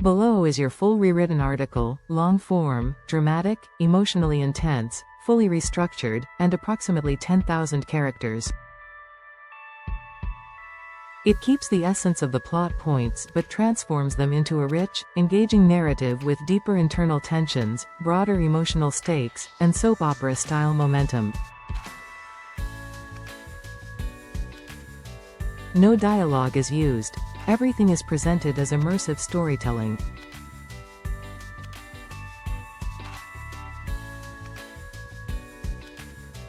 Below is your full rewritten article, long form, dramatic, emotionally intense, fully restructured, and approximately 10,000 characters. It keeps the essence of the plot points but transforms them into a rich, engaging narrative with deeper internal tensions, broader emotional stakes, and soap opera-style momentum. No dialogue is used. Everything is presented as immersive storytelling.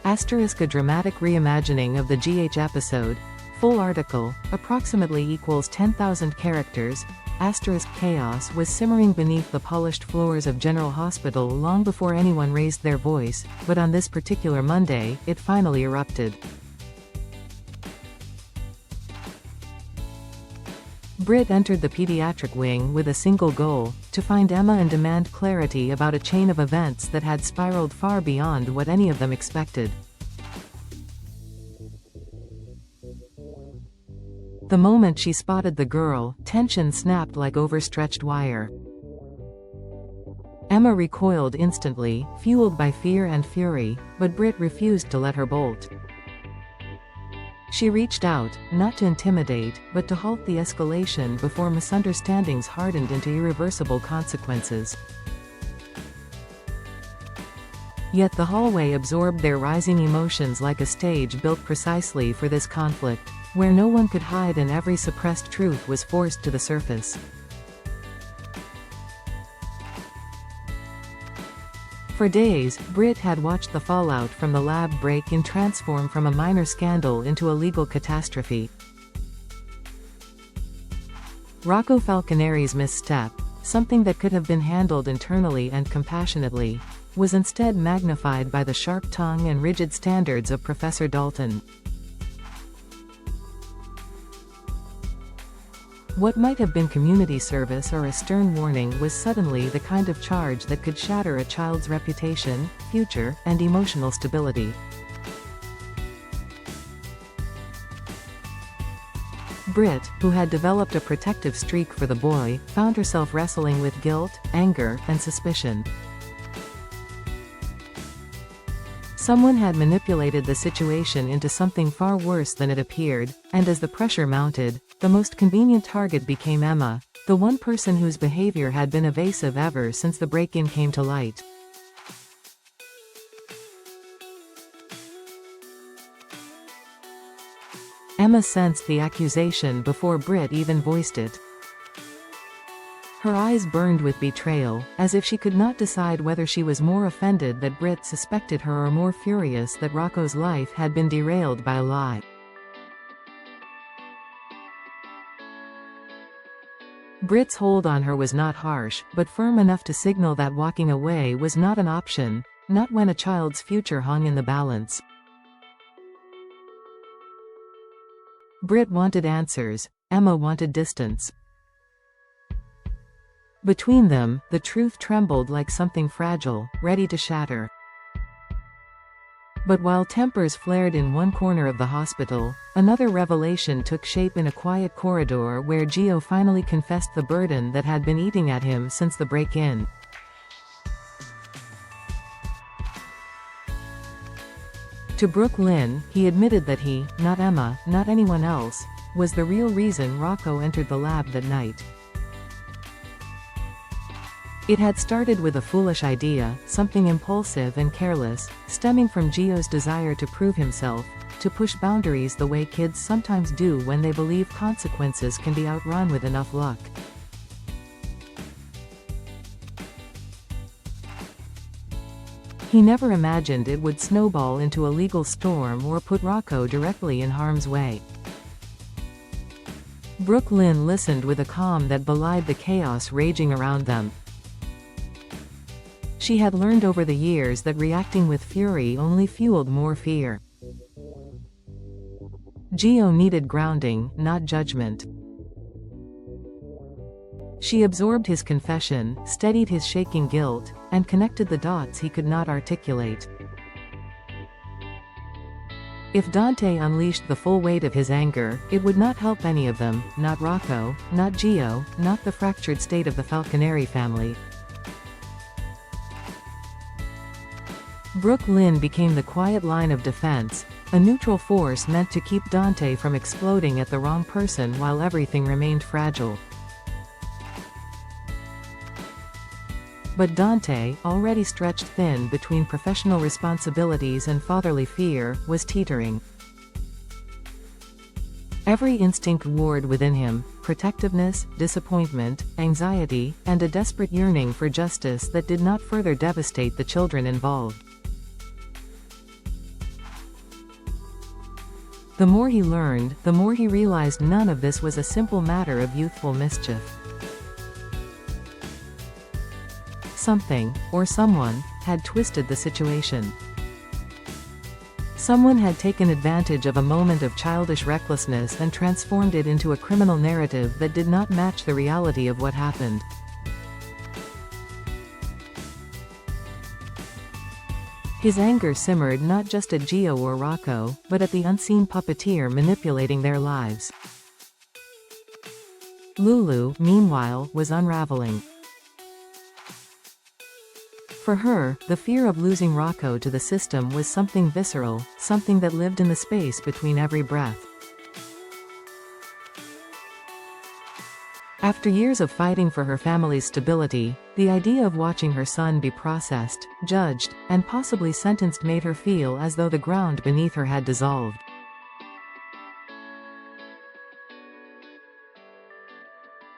Asterisk, a dramatic reimagining of the GH episode. Full article, approximately equals 10,000 characters. Asterisk, chaos was simmering beneath the polished floors of General Hospital long before anyone raised their voice, but on this particular Monday, it finally erupted. Britt entered the pediatric wing with a single goal, to find Emma and demand clarity about a chain of events that had spiraled far beyond what any of them expected. The moment she spotted the girl, tension snapped like overstretched wire. Emma recoiled instantly, fueled by fear and fury, but Britt refused to let her bolt. She reached out, not to intimidate, but to halt the escalation before misunderstandings hardened into irreversible consequences. Yet the hallway absorbed their rising emotions like a stage built precisely for this conflict, where no one could hide and every suppressed truth was forced to the surface. For days, Britt had watched the fallout from the lab break-in transform from a minor scandal into a legal catastrophe. Rocco Falconeri's misstep, something that could have been handled internally and compassionately, was instead magnified by the sharp tongue and rigid standards of Professor Dalton. What might have been community service or a stern warning was suddenly the kind of charge that could shatter a child's reputation, future, and emotional stability. Britt, who had developed a protective streak for the boy, found herself wrestling with guilt, anger, and suspicion. Someone had manipulated the situation into something far worse than it appeared, and as the pressure mounted, the most convenient target became Emma, the one person whose behavior had been evasive ever since the break-in came to light. Emma sensed the accusation before Britt even voiced it. Her eyes burned with betrayal, as if she could not decide whether she was more offended that Britt suspected her or more furious that Rocco's life had been derailed by a lie. Britt's hold on her was not harsh, but firm enough to signal that walking away was not an option, not when a child's future hung in the balance. Britt wanted answers, Emma wanted distance. Between them, the truth trembled like something fragile, ready to shatter. But while tempers flared in one corner of the hospital, another revelation took shape in a quiet corridor where Gio finally confessed the burden that had been eating at him since the break-in. To Brooke Lynn, he admitted that he, not Emma, not anyone else, was the real reason Rocco entered the lab that night. It had started with a foolish idea, something impulsive and careless, stemming from Gio's desire to prove himself, to push boundaries the way kids sometimes do when they believe consequences can be outrun with enough luck. He never imagined it would snowball into a legal storm or put Rocco directly in harm's way. Brooke Lynn listened with a calm that belied the chaos raging around them. She had learned over the years that reacting with fury only fueled more fear. Gio needed grounding, not judgment. She absorbed his confession, steadied his shaking guilt, and connected the dots he could not articulate. If Dante unleashed the full weight of his anger, it would not help any of them, not Rocco, not Gio, not the fractured state of the Falconeri family. Brooke Lynn became the quiet line of defense, a neutral force meant to keep Dante from exploding at the wrong person while everything remained fragile. But Dante, already stretched thin between professional responsibilities and fatherly fear, was teetering. Every instinct warred within him, protectiveness, disappointment, anxiety, and a desperate yearning for justice that did not further devastate the children involved. The more he learned, the more he realized none of this was a simple matter of youthful mischief. Something, or someone, had twisted the situation. Someone had taken advantage of a moment of childish recklessness and transformed it into a criminal narrative that did not match the reality of what happened. His anger simmered not just at Gio or Rocco, but at the unseen puppeteer manipulating their lives. Lulu, meanwhile, was unraveling. For her, the fear of losing Rocco to the system was something visceral, something that lived in the space between every breath. After years of fighting for her family's stability, the idea of watching her son be processed, judged, and possibly sentenced made her feel as though the ground beneath her had dissolved.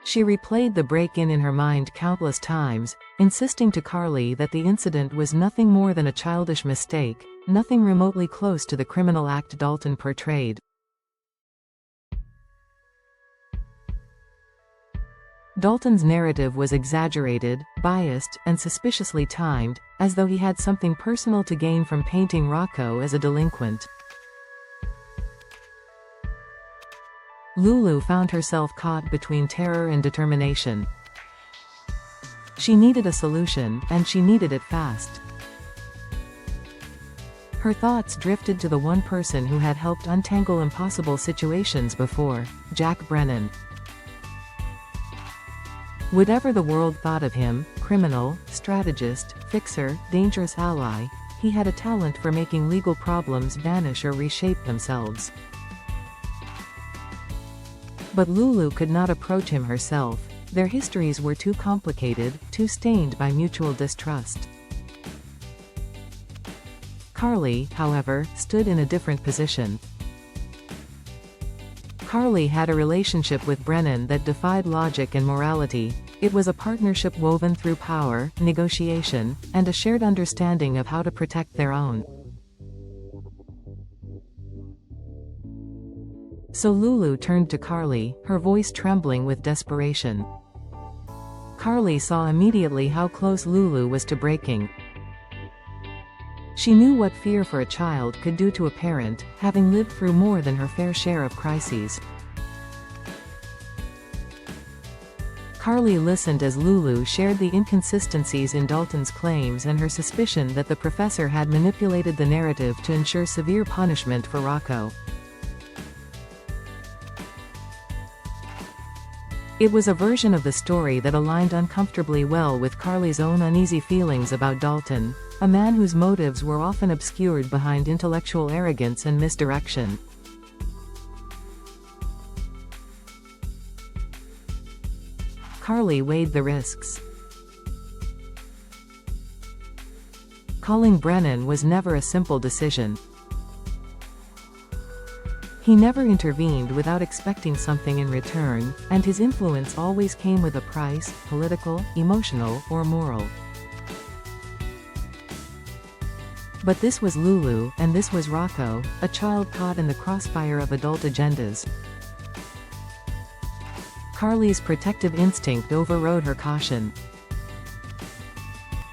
She replayed the break-in in her mind countless times, insisting to Carly that the incident was nothing more than a childish mistake, nothing remotely close to the criminal act Dalton portrayed. Dalton's narrative was exaggerated, biased, and suspiciously timed, as though he had something personal to gain from painting Rocco as a delinquent. Lulu found herself caught between terror and determination. She needed a solution, and she needed it fast. Her thoughts drifted to the one person who had helped untangle impossible situations before, Jack Brennan. Whatever the world thought of him, criminal, strategist, fixer, dangerous ally, he had a talent for making legal problems vanish or reshape themselves. But Lulu could not approach him herself. Their histories were too complicated, too stained by mutual distrust. Carly, however, stood in a different position. Carly had a relationship with Brennan that defied logic and morality. It was a partnership woven through power, negotiation, and a shared understanding of how to protect their own. So Lulu turned to Carly, her voice trembling with desperation. Carly saw immediately how close Lulu was to breaking. She knew what fear for a child could do to a parent, having lived through more than her fair share of crises. Carly listened as Lulu shared the inconsistencies in Dalton's claims and her suspicion that the professor had manipulated the narrative to ensure severe punishment for Rocco. It was a version of the story that aligned uncomfortably well with Carly's own uneasy feelings about Dalton, a man whose motives were often obscured behind intellectual arrogance and misdirection. Carly weighed the risks. Calling Brennan was never a simple decision. He never intervened without expecting something in return, and his influence always came with a price, political, emotional, or moral. But this was Lulu, and this was Rocco, a child caught in the crossfire of adult agendas. Carly's protective instinct overrode her caution.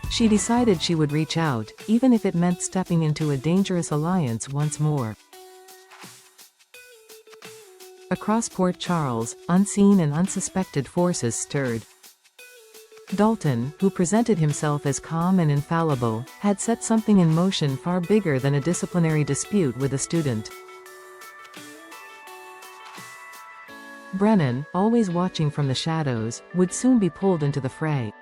She decided she would reach out, even if it meant stepping into a dangerous alliance once more. Across Port Charles, unseen and unsuspected forces stirred. Dalton, who presented himself as calm and infallible, had set something in motion far bigger than a disciplinary dispute with a student. Brennan, always watching from the shadows, would soon be pulled into the fray.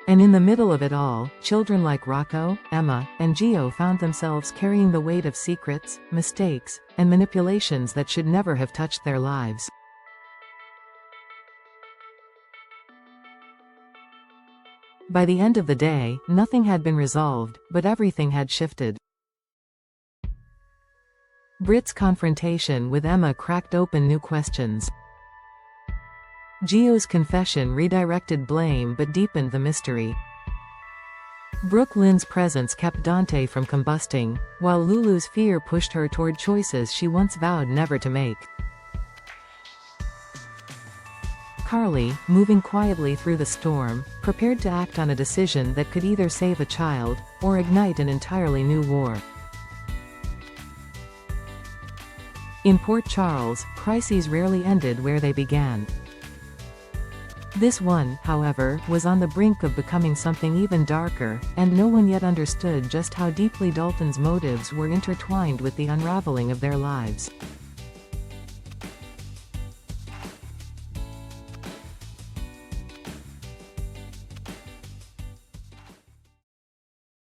And in the middle of it all, children like Rocco, Emma, and Gio found themselves carrying the weight of secrets, mistakes, and manipulations that should never have touched their lives. By the end of the day, nothing had been resolved, but everything had shifted. Britt's confrontation with Emma cracked open new questions. Gio's confession redirected blame but deepened the mystery. Brooke Lynn's presence kept Dante from combusting, while Lulu's fear pushed her toward choices she once vowed never to make. Carly, moving quietly through the storm, prepared to act on a decision that could either save a child, or ignite an entirely new war. In Port Charles, crises rarely ended where they began. This one, however, was on the brink of becoming something even darker, and no one yet understood just how deeply Dalton's motives were intertwined with the unraveling of their lives.